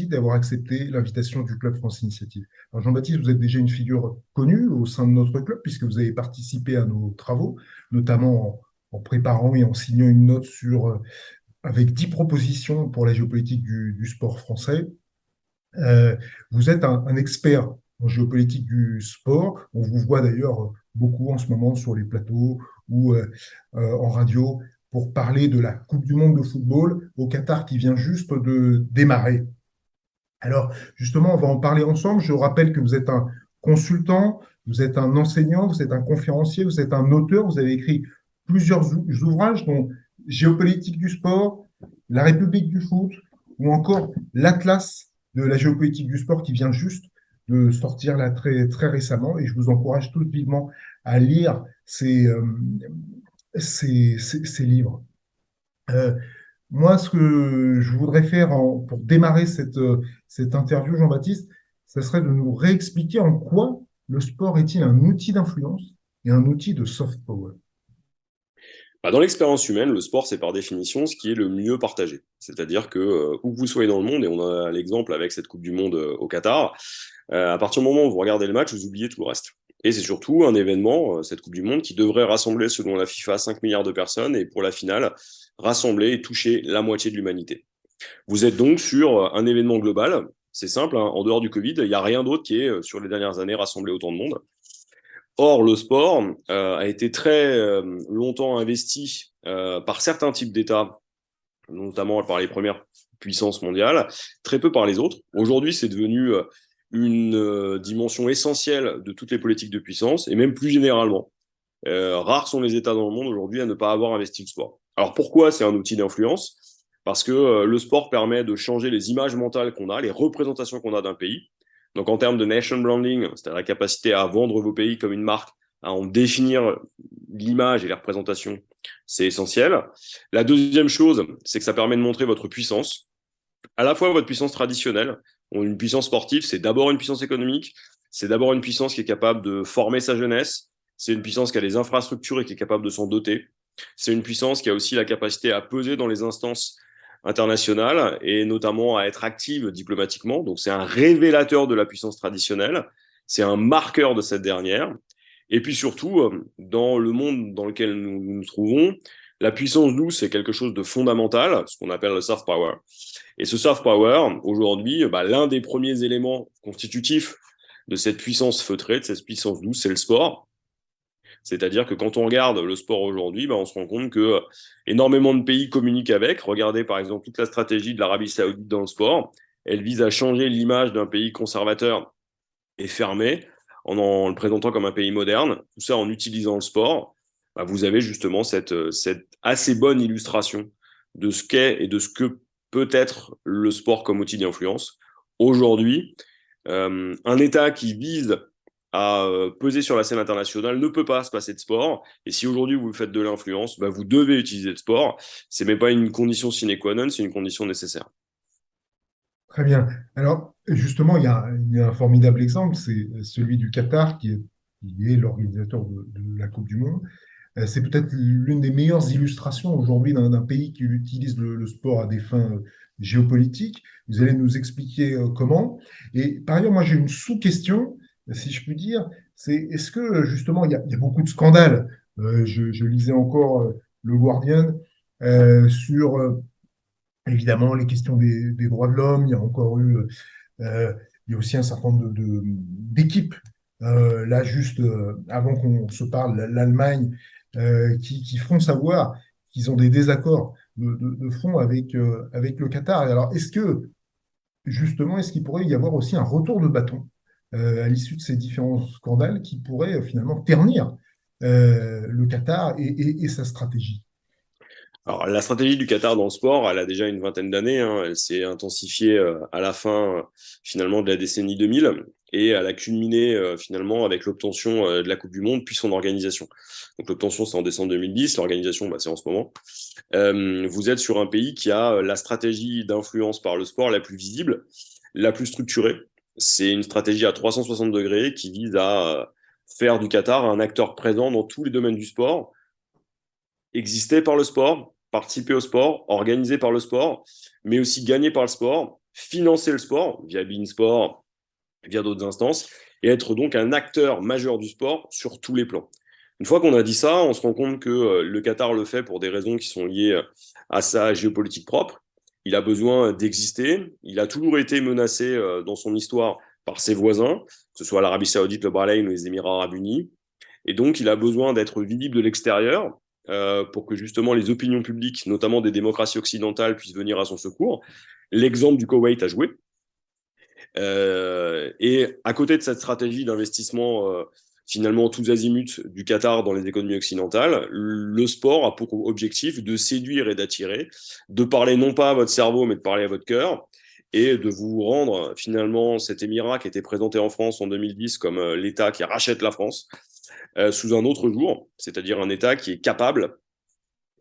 Merci d'avoir accepté l'invitation du Club France Initiative. Alors Jean-Baptiste, vous êtes déjà une figure connue au sein de notre club puisque vous avez participé à nos travaux, notamment en préparant et en signant une note avec 10 propositions pour la géopolitique du sport français. Vous êtes un expert en géopolitique du sport. On vous voit d'ailleurs beaucoup en ce moment sur les plateaux ou en radio pour parler de la Coupe du monde de football au Qatar qui vient juste de démarrer. Alors, justement, on va en parler ensemble. Je rappelle que vous êtes un consultant, vous êtes un enseignant, vous êtes un conférencier, vous êtes un auteur. Vous avez écrit plusieurs ouvrages, dont Géopolitique du sport, La République du foot, ou encore l'Atlas de la géopolitique du sport qui vient juste de sortir là très, très récemment. Et je vous encourage tous vivement à lire ces livres. Euh, Moi, ce que je voudrais faire pour démarrer cette interview, Jean-Baptiste, ce serait de nous réexpliquer en quoi le sport est-il un outil d'influence et un outil de soft power. Dans l'expérience humaine, le sport, c'est par définition ce qui est le mieux partagé. C'est-à-dire que où que vous soyez dans le monde, et on a l'exemple avec cette Coupe du Monde au Qatar, à partir du moment où vous regardez le match, vous oubliez tout le reste. Et c'est surtout un événement, cette Coupe du Monde, qui devrait rassembler, selon la FIFA, 5 milliards de personnes, et pour la finale, rassembler et toucher la moitié de l'humanité. Vous êtes donc sur un événement global, c'est simple, hein, en dehors du Covid, il n'y a rien d'autre qui est, sur les dernières années, rassemblé autant de monde. Or, le sport a été très longtemps investi par certains types d'États, notamment par les premières puissances mondiales, très peu par les autres. Aujourd'hui, c'est devenu une dimension essentielle de toutes les politiques de puissance, et même plus généralement. Rares sont les États dans le monde aujourd'hui à ne pas avoir investi le sport. Alors pourquoi c'est un outil d'influence? Parce que le sport permet de changer les images mentales qu'on a, les représentations qu'on a d'un pays. Donc en termes de nation branding, c'est-à-dire la capacité à vendre vos pays comme une marque, à en définir l'image et les représentations, c'est essentiel. La deuxième chose, c'est que ça permet de montrer votre puissance, à la fois votre puissance traditionnelle. Une puissance sportive, c'est d'abord une puissance économique, c'est d'abord une puissance qui est capable de former sa jeunesse, c'est une puissance qui a des infrastructures et qui est capable de s'en doter. C'est une puissance qui a aussi la capacité à peser dans les instances internationales et notamment à être active diplomatiquement. Donc c'est un révélateur de la puissance traditionnelle, c'est un marqueur de cette dernière. Et puis surtout, dans le monde dans lequel nous nous trouvons, la puissance douce, c'est quelque chose de fondamental, ce qu'on appelle le soft power. Et ce soft power, aujourd'hui, l'un des premiers éléments constitutifs de cette puissance feutrée, de cette puissance douce, c'est le sport. C'est-à-dire que quand on regarde le sport aujourd'hui, on se rend compte que énormément de pays communiquent avec. Regardez par exemple toute la stratégie de l'Arabie Saoudite dans le sport. Elle vise à changer l'image d'un pays conservateur et fermé en le présentant comme un pays moderne. Tout ça en utilisant le sport. Vous avez justement cette assez bonne illustration de ce qu'est et de ce que peut être le sport comme outil d'influence. Aujourd'hui, un État qui vise à peser sur la scène internationale ne peut pas se passer de sport. Et si aujourd'hui vous faites de l'influence, vous devez utiliser le sport. C'est même pas une condition sine qua non, c'est une condition nécessaire. Très bien. Alors, justement, il y a un formidable exemple, c'est celui du Qatar qui est l'organisateur de la Coupe du Monde. C'est peut-être l'une des meilleures illustrations aujourd'hui d'un pays qui utilise le sport à des fins géopolitiques. Vous allez nous expliquer comment. Et par ailleurs, moi, j'ai une sous-question, si je puis dire. C'est est-ce que justement, il y a beaucoup de scandales. Je lisais encore le Guardian sur évidemment les questions des droits de l'homme. Il y a encore eu, euh, il y a aussi un certain nombre d'équipes. Là, juste avant qu'on se parle, l'Allemagne qui font savoir qu'ils ont des désaccords de fond avec le Qatar. Alors, justement, est-ce qu'il pourrait y avoir aussi un retour de bâton à l'issue de ces différents scandales qui pourraient finalement ternir le Qatar et sa stratégie? Alors, la stratégie du Qatar dans le sport, elle a déjà une vingtaine d'années, hein. Elle s'est intensifiée à la fin, finalement, de la décennie 2000 et elle a culminé, finalement, avec l'obtention de la Coupe du Monde, puis son organisation. Donc, l'obtention, c'est en décembre 2010, l'organisation, c'est en ce moment. Vous êtes sur un pays qui a la stratégie d'influence par le sport la plus visible, la plus structurée. C'est une stratégie à 360 degrés qui vise à faire du Qatar un acteur présent dans tous les domaines du sport, exister par le sport, participer au sport, organisé par le sport, mais aussi gagné par le sport. financer le sport via Beansport, via d'autres instances, et être donc un acteur majeur du sport sur tous les plans. Une fois qu'on a dit ça, on se rend compte que le Qatar le fait pour des raisons qui sont liées à sa géopolitique propre. Il a besoin d'exister. Il a toujours été menacé dans son histoire par ses voisins, que ce soit l'Arabie Saoudite, le Bahreïn ou les Émirats Arabes Unis. Et donc, il a besoin d'être visible de l'extérieur pour que justement les opinions publiques, notamment des démocraties occidentales, puissent venir à son secours. L'exemple du Koweït a joué. Et à côté de cette stratégie d'investissement finalement tous azimuts du Qatar dans les économies occidentales, le sport a pour objectif de séduire et d'attirer, de parler non pas à votre cerveau, mais de parler à votre cœur, et de vous rendre finalement cet émirat qui était présenté en France en 2010 comme l'État qui rachète la France, sous un autre jour, c'est-à-dire un État qui est capable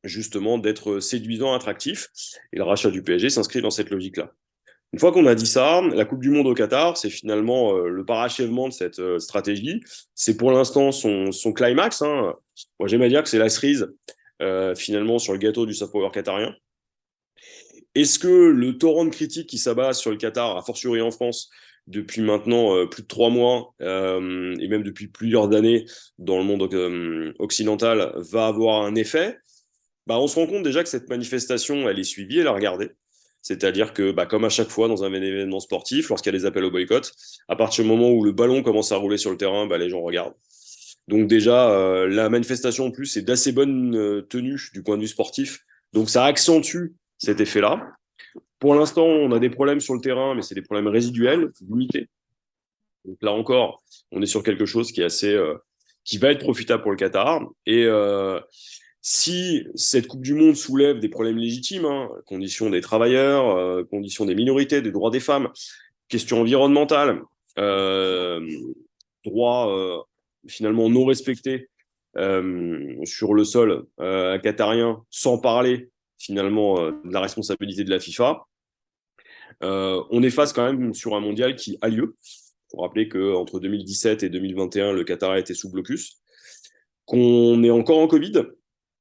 justement d'être séduisant, attractif, et le rachat du PSG s'inscrit dans cette logique-là. Une fois qu'on a dit ça, la Coupe du Monde au Qatar, c'est finalement le parachèvement de cette stratégie. C'est pour l'instant son climax, hein. Moi, j'aime à dire que c'est la cerise, finalement, sur le gâteau du soft power qatarien. Est-ce que le torrent de critiques qui s'abat sur le Qatar, a fortiori en France, depuis maintenant plus de 3 mois, et même depuis plusieurs années dans le monde occidental, va avoir un effet? Bah, on se rend compte déjà que cette manifestation, elle est suivie, elle est regardée. C'est-à-dire que, bah, comme à chaque fois dans un événement sportif, lorsqu'il y a des appels au boycott, à partir du moment où le ballon commence à rouler sur le terrain, bah, les gens regardent. Donc déjà, la manifestation en plus est d'assez bonne tenue du point de vue sportif. Donc ça accentue cet effet-là. Pour l'instant, on a des problèmes sur le terrain, mais c'est des problèmes résiduels, limités. Donc là encore, on est sur quelque chose qui est assez, qui va être profitable pour le Qatar. Et si cette Coupe du Monde soulève des problèmes légitimes, hein, conditions des travailleurs, conditions des minorités, des droits des femmes, questions environnementales, euh, droits finalement non respectés sur le sol qatarien, sans parler finalement de la responsabilité de la FIFA, on est face quand même sur un mondial qui a lieu. Il faut rappeler qu'entre 2017 et 2021, le Qatar a été sous blocus, qu'on est encore en Covid,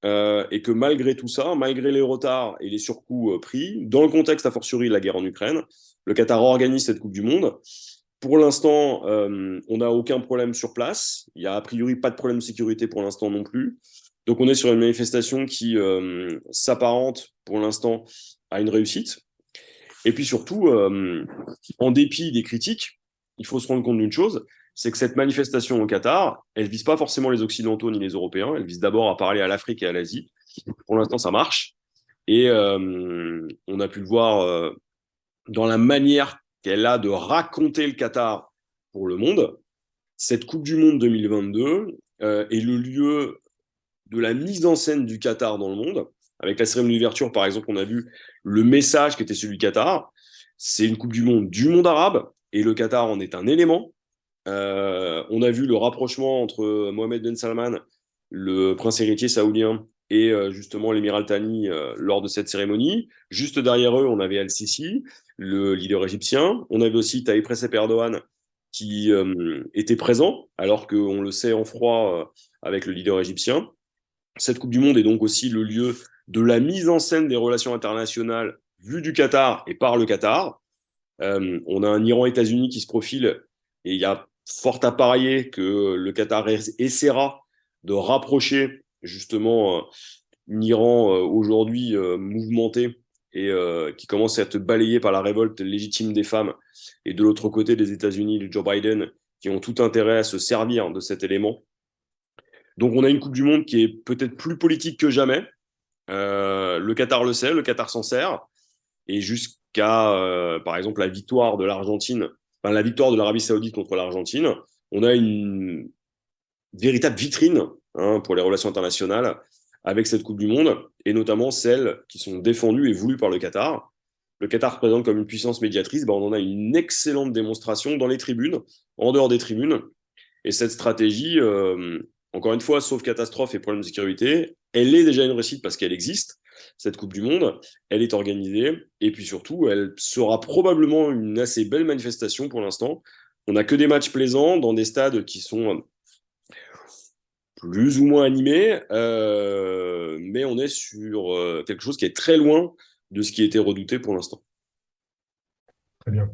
et que malgré tout ça, malgré les retards et les surcoûts pris, dans le contexte a fortiori de la guerre en Ukraine, le Qatar organise cette Coupe du Monde. Pour l'instant, on n'a aucun problème sur place. Il n'y a a priori pas de problème de sécurité pour l'instant non plus. Donc on est sur une manifestation qui s'apparente pour l'instant à une réussite. Et puis surtout, en dépit des critiques, il faut se rendre compte d'une chose, c'est que cette manifestation au Qatar, elle vise pas forcément les Occidentaux ni les Européens, elle vise d'abord à parler à l'Afrique et à l'Asie. Pour l'instant, ça marche. Et on a pu le voir dans la manière qu'elle a de raconter le Qatar pour le monde. Cette Coupe du Monde 2022 est le lieu de la mise en scène du Qatar dans le monde. Avec la cérémonie d'ouverture, par exemple, on a vu le message qui était celui du Qatar. C'est une Coupe du monde arabe, et le Qatar en est un élément. On a vu le rapprochement entre Mohamed Ben Salman, le prince héritier saoudien, et justement l'émir Al-Thani lors de cette cérémonie. Juste derrière eux, on avait Al-Sisi, le leader égyptien. On avait aussi Tayyip Recep Erdogan qui était présent, alors qu'on le sait en froid avec le leader égyptien. Cette Coupe du Monde est donc aussi le lieu de la mise en scène des relations internationales vues du Qatar et par le Qatar. On a un Iran-États-Unis qui se profile, et il y a fort à parier que le Qatar essaiera de rapprocher justement un Iran aujourd'hui mouvementé et qui commence à être balayé par la révolte légitime des femmes, et de l'autre côté des États-Unis, de Joe Biden, qui ont tout intérêt à se servir de cet élément. Donc on a une Coupe du Monde qui est peut-être plus politique que jamais. Le Qatar le sait, le Qatar s'en sert, et jusqu'à, par exemple, la victoire de l'Argentine, enfin, la victoire de l'Arabie Saoudite contre l'Argentine, on a une véritable vitrine, hein, pour les relations internationales avec cette Coupe du Monde, et notamment celles qui sont défendues et voulues par le Qatar. Le Qatar présente comme une puissance médiatrice, ben, on en a une excellente démonstration dans les tribunes, en dehors des tribunes. Et cette stratégie, encore une fois, sauf catastrophe et problème de sécurité, elle est déjà une réussite parce qu'elle existe, cette Coupe du Monde, elle est organisée, et puis surtout, elle sera probablement une assez belle manifestation pour l'instant. On n'a que des matchs plaisants dans des stades qui sont plus ou moins animés, mais on est sur quelque chose qui est très loin de ce qui était redouté pour l'instant. Très bien.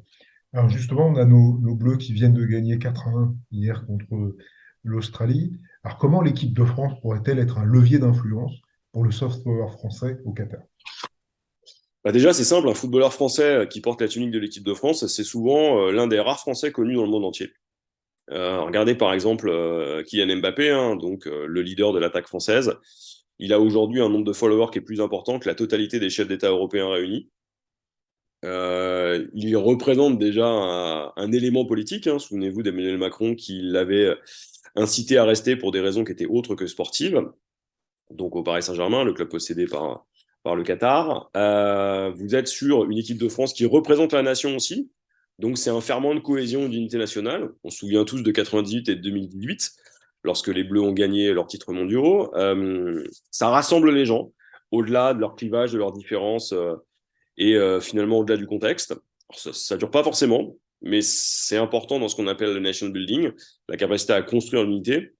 Alors justement, on a nos Bleus qui viennent de gagner 4-1 hier contre l'Australie. Alors comment l'équipe de France pourrait-elle être un levier d'influence pour le soft power français au Qatar? Bah déjà, c'est simple, un footballeur français qui porte la tunique de l'équipe de France, c'est souvent l'un des rares Français connus dans le monde entier. Regardez par exemple Kylian Mbappé, hein, donc le leader de l'attaque française. Il a aujourd'hui un nombre de followers qui est plus important que la totalité des chefs d'État européens réunis. Il représente déjà un élément politique. Hein. Souvenez-vous d'Emmanuel Macron qui l'avait incité à rester pour des raisons qui étaient autres que sportives. Donc au Paris Saint-Germain, le club possédé par le Qatar. Vous êtes sur une équipe de France qui représente la nation aussi. Donc c'est un ferment de cohésion et d'unité nationale. On se souvient tous de 98 et de 2018, lorsque les Bleus ont gagné leurs titres mondiaux. Ça rassemble les gens, au-delà de leurs clivages, de leurs différences, et finalement au-delà du contexte. Alors, ça dure pas forcément, mais c'est important dans ce qu'on appelle le nation building, la capacité à construire l'unité.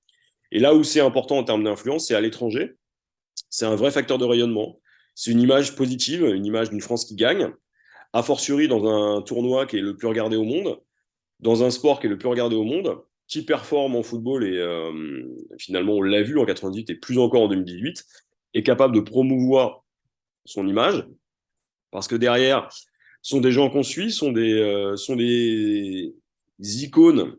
Et là où c'est important en termes d'influence, c'est à l'étranger. C'est un vrai facteur de rayonnement. C'est une image positive, une image d'une France qui gagne, a fortiori dans un tournoi qui est le plus regardé au monde, dans un sport qui est le plus regardé au monde, qui performe en football et finalement on l'a vu en 98 et plus encore en 2018, est capable de promouvoir son image, parce que derrière sont des gens qu'on suit, sont des icônes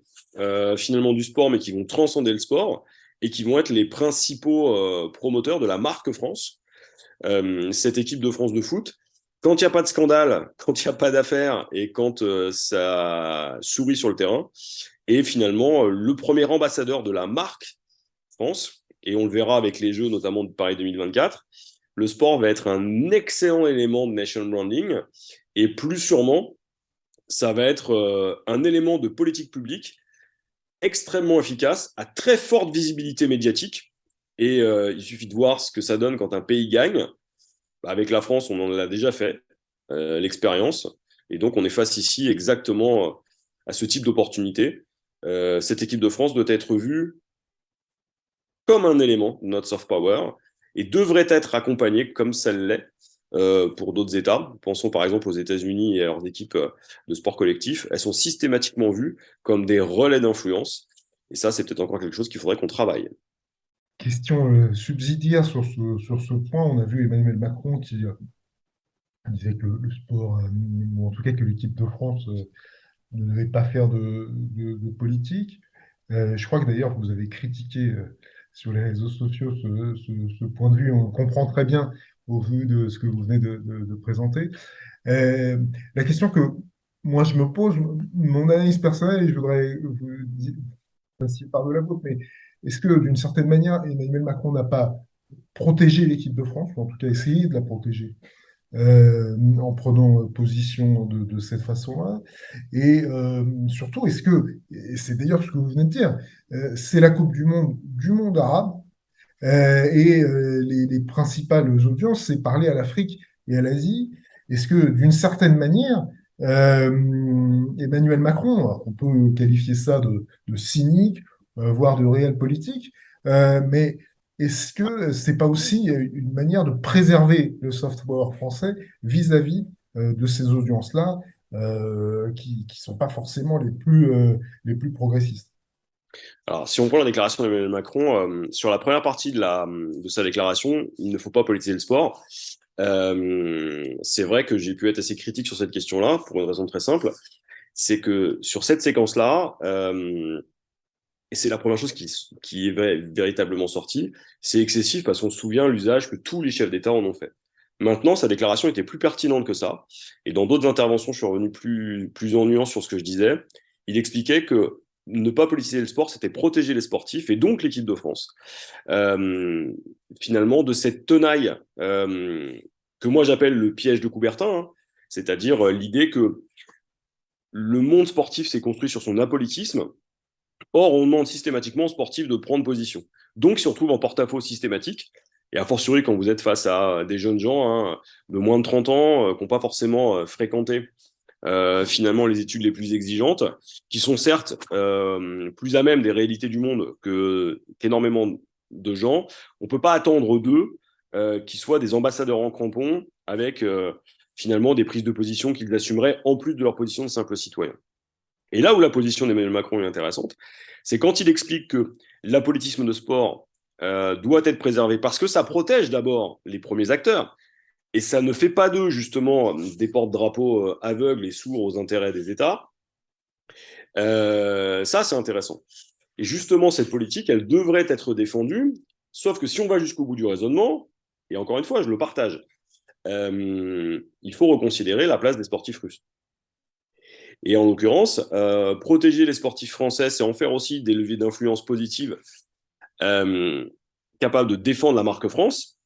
finalement du sport, mais qui vont transcender le sport et qui vont être les principaux promoteurs de la marque France. Cette équipe de France de foot, quand il n'y a pas de scandale, quand il n'y a pas d'affaires et quand ça sourit sur le terrain, est finalement le premier ambassadeur de la marque France. Et on le verra avec les Jeux, notamment de Paris 2024. Le sport va être un excellent élément de nation branding et plus sûrement, ça va être un élément de politique publique extrêmement efficace, à très forte visibilité médiatique. Et il suffit de voir ce que ça donne quand un pays gagne. Bah, avec la France, on en a déjà fait l'expérience. Et donc, on est face ici exactement à ce type d'opportunité. Cette équipe de France doit être vue comme un élément de notre soft power et devrait être accompagnée comme ça l'est pour d'autres États. Pensons par exemple aux États-Unis et à leurs équipes de sport collectif. Elles sont systématiquement vues comme des relais d'influence. Et ça, c'est peut-être encore quelque chose qu'il faudrait qu'on travaille. Question subsidiaire sur ce point, on a vu Emmanuel Macron qui disait que le sport, ou en tout cas que l'équipe de France ne devait pas faire de politique. Je crois que d'ailleurs, vous avez critiqué sur les réseaux sociaux ce point de vue. On le comprend très bien au vu de ce que vous venez de présenter. Euh, la question que moi je me pose, mon analyse personnelle, et je voudrais vous dire, passer par de la vôtre, mais est-ce que d'une certaine manière, Emmanuel Macron n'a pas protégé l'équipe de France, ou en tout cas essayé de la protéger en prenant position de cette façon-là. Et surtout, est-ce que, et c'est d'ailleurs ce que vous venez de dire, c'est la Coupe du monde arabe, et les principales audiences, c'est parler à l'Afrique et à l'Asie. Est-ce que d'une certaine manière, Emmanuel Macron, alors on peut qualifier ça de cynique, voire de réel politique, mais est-ce que c'est pas aussi une manière de préserver le soft power français vis-à-vis de ces audiences-là, qui ne sont pas forcément les plus progressistes? Alors, si on prend la déclaration d'Emmanuel Macron, sur la première partie de sa déclaration, il ne faut pas politiser le sport. C'est vrai que j'ai pu être assez critique sur cette question-là, pour une raison très simple, c'est que sur cette séquence-là, et c'est la première chose qui est véritablement sortie, c'est excessif parce qu'on se souvient l'usage que tous les chefs d'État en ont fait. Maintenant, sa déclaration était plus pertinente que ça, et dans d'autres interventions, je suis revenu plus en nuance sur ce que je disais. Il expliquait que ne pas politiser le sport, c'était protéger les sportifs et donc l'équipe de France. Euh, Finalement, de cette tenaille que moi j'appelle le piège de Coubertin, hein, c'est-à-dire l'idée que le monde sportif s'est construit sur son apolitisme. Or, on demande systématiquement aux sportifs de prendre position. Donc, ils se retrouvent en porte-à-faux systématique. Et a fortiori, quand vous êtes face à des jeunes gens hein, de moins de 30 ans, qui n'ont pas forcément fréquenté finalement les études les plus exigeantes, qui sont certes plus à même des réalités du monde qu'énormément de gens, on ne peut pas attendre d'eux qu'ils soient des ambassadeurs en crampons avec finalement des prises de position qu'ils assumeraient en plus de leur position de simple citoyen. Et là où la position d'Emmanuel Macron est intéressante, c'est quand il explique que l'apolitisme de sport doit être préservé parce que ça protège d'abord les premiers acteurs et ça ne fait pas d'eux justement des porte-drapeaux aveugles et sourds aux intérêts des États. Ça, c'est intéressant. Et justement, cette politique, elle devrait être défendue, sauf que si on va jusqu'au bout du raisonnement, et encore une fois, je le partage, il faut reconsidérer la place des sportifs russes. Et en l'occurrence, protéger les sportifs français, c'est en faire aussi des leviers d'influence positive capables de défendre la marque France,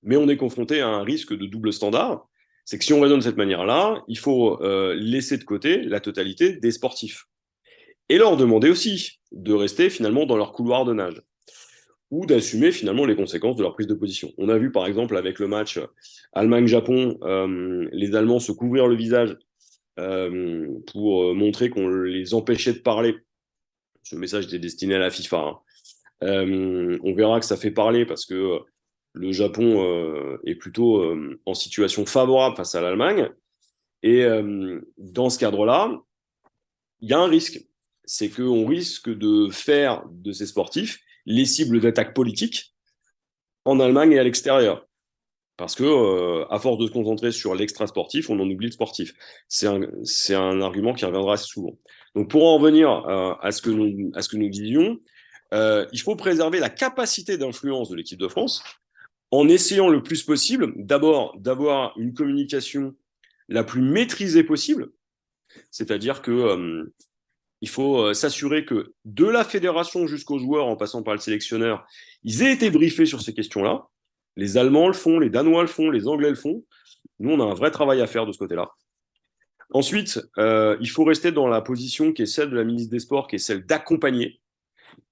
mais on est confronté à un risque de double standard. C'est que si on raisonne de cette manière-là, il faut laisser de côté la totalité des sportifs. Et leur demander aussi de rester finalement dans leur couloir de nage ou d'assumer finalement les conséquences de leur prise de position. On a vu par exemple avec le match Allemagne-Japon, les Allemands se couvrir le visage pour montrer qu'on les empêchait de parler. Ce message était destiné à la FIFA. Hein. On verra que ça fait parler parce que le Japon est plutôt en situation favorable face à l'Allemagne. Et dans ce cadre-là, il y a un risque. C'est qu'on risque de faire de ces sportifs les cibles d'attaques politiques en Allemagne et à l'extérieur. Parce que, à force de se concentrer sur l'extra-sportif, on en oublie le sportif. C'est un argument qui reviendra assez souvent. Donc, pour en revenir à ce que nous disions, il faut préserver la capacité d'influence de l'équipe de France en essayant le plus possible, d'abord, d'avoir une communication la plus maîtrisée possible. C'est-à-dire que il faut s'assurer que de la fédération jusqu'aux joueurs, en passant par le sélectionneur, ils aient été briefés sur ces questions-là. Les Allemands le font, les Danois le font, les Anglais le font. Nous, on a un vrai travail à faire de ce côté-là. Ensuite, il faut rester dans la position qui est celle de la ministre des Sports, qui est celle d'accompagner.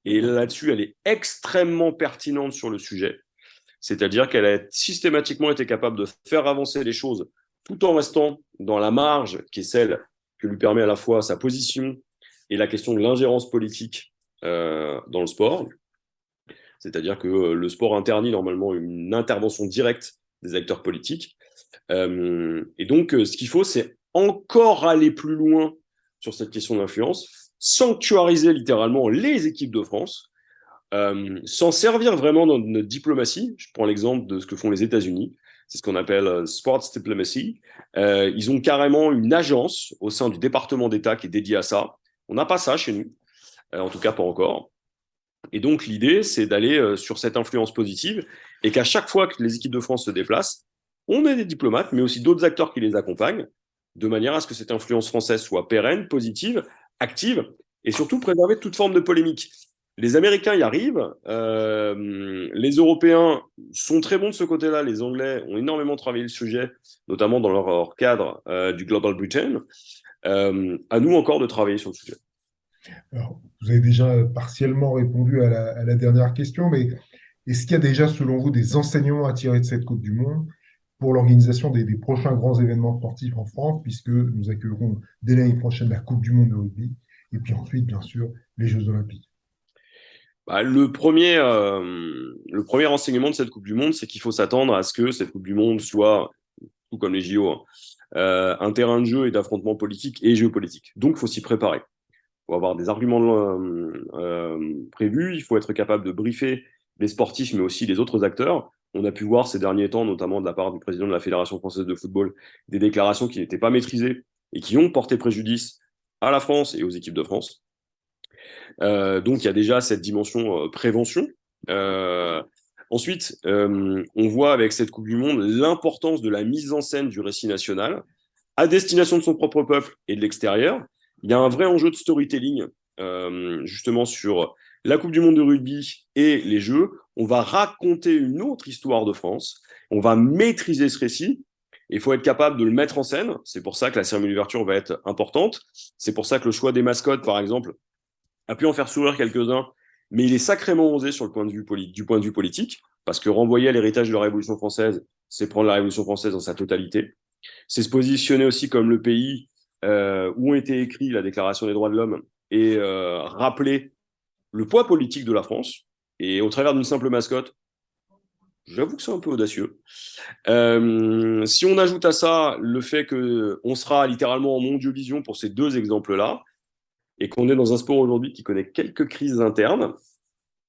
Et là-dessus, elle est extrêmement pertinente sur le sujet. C'est-à-dire qu'elle a systématiquement été capable de faire avancer les choses tout en restant dans la marge qui est celle que lui permet à la fois sa position et la question de l'ingérence politique dans le sport. C'est-à-dire que le sport interdit normalement une intervention directe des acteurs politiques. Et donc, ce qu'il faut, c'est encore aller plus loin sur cette question d'influence, sanctuariser littéralement les équipes de France, s'en servir vraiment dans notre diplomatie. Je prends l'exemple de ce que font les États-Unis. C'est ce qu'on appelle sports diplomacy. Ils ont carrément une agence au sein du département d'État qui est dédiée à ça. On n'a pas ça chez nous, en tout cas pas encore. Et donc l'idée, c'est d'aller sur cette influence positive et qu'à chaque fois que les équipes de France se déplacent, on ait des diplomates, mais aussi d'autres acteurs qui les accompagnent, de manière à ce que cette influence française soit pérenne, positive, active et surtout préserver de toute forme de polémique. Les Américains y arrivent, les Européens sont très bons de ce côté-là, les Anglais ont énormément travaillé le sujet, notamment dans leur cadre du Global Britain. À nous encore de travailler sur le sujet. Alors, vous avez déjà partiellement répondu à la dernière question, mais est-ce qu'il y a déjà, selon vous, des enseignements à tirer de cette Coupe du Monde pour l'organisation des prochains grands événements sportifs en France, puisque nous accueillerons dès l'année prochaine la Coupe du Monde de rugby, et puis ensuite, bien sûr, les Jeux Olympiques? Bah, le premier enseignement de cette Coupe du Monde, c'est qu'il faut s'attendre à ce que cette Coupe du Monde soit, tout comme les JO, hein, un terrain de jeu et d'affrontement politique et géopolitique. Donc, il faut s'y préparer. Il faut avoir des arguments prévus, il faut être capable de briefer les sportifs, mais aussi les autres acteurs. On a pu voir ces derniers temps, notamment de la part du président de la Fédération française de football, des déclarations qui n'étaient pas maîtrisées et qui ont porté préjudice à la France et aux équipes de France. Donc, il y a déjà cette dimension prévention. Ensuite, on voit avec cette Coupe du Monde l'importance de la mise en scène du récit national à destination de son propre peuple et de l'extérieur. Il y a un vrai enjeu de storytelling, justement, sur la Coupe du Monde de rugby et les Jeux. On va raconter une autre histoire de France. On va maîtriser ce récit. Il faut être capable de le mettre en scène. C'est pour ça que la cérémonie d'ouverture va être importante. C'est pour ça que le choix des mascottes, par exemple, a pu en faire sourire quelques-uns, mais il est sacrément osé sur le point de vue du point de vue politique, parce que renvoyer à l'héritage de la Révolution française, c'est prendre la Révolution française dans sa totalité. C'est se positionner aussi comme le pays où ont été écrits la Déclaration des droits de l'homme et rappeler le poids politique de la France. Et au travers d'une simple mascotte, J'avoue que c'est un peu audacieux. Si on ajoute à ça le fait qu'on sera littéralement en mondiovision pour ces deux exemples-là, et qu'on est dans un sport aujourd'hui qui connaît quelques crises internes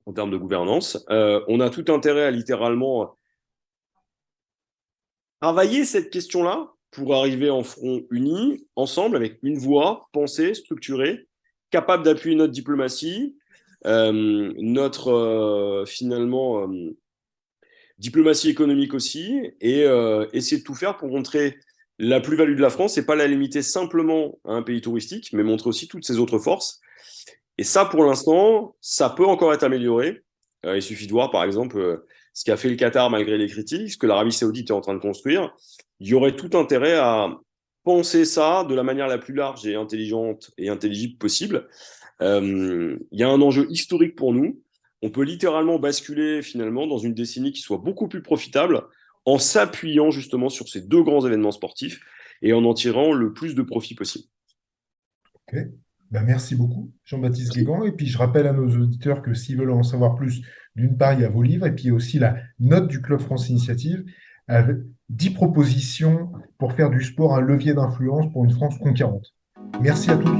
en termes de gouvernance, on a tout intérêt à littéralement travailler cette question-là pour arriver en front uni, ensemble, avec une voix pensée, structurée, capable d'appuyer notre diplomatie, notre finalement diplomatie économique aussi, et essayer de tout faire pour montrer la plus-value de la France et pas la limiter simplement à un pays touristique, mais montrer aussi toutes ses autres forces. Et ça, pour l'instant, ça peut encore être amélioré. Il suffit de voir, par exemple, ce qu'a fait le Qatar malgré les critiques, ce que l'Arabie Saoudite est en train de construire. Il y aurait tout intérêt à penser ça de la manière la plus large et intelligente et intelligible possible. Il y a un enjeu historique pour nous. On peut littéralement basculer finalement dans une décennie qui soit beaucoup plus profitable en s'appuyant justement sur ces deux grands événements sportifs et en tirant le plus de profit possible. Ok. Ben, merci beaucoup, Jean-Baptiste Merci. Guégan. Et puis, je rappelle à nos auditeurs que s'ils veulent en savoir plus, d'une part, il y a vos livres, et puis il y a aussi la note du Club France Initiative, avec 10 propositions pour faire du sport un levier d'influence pour une France conquérante. Merci à tous.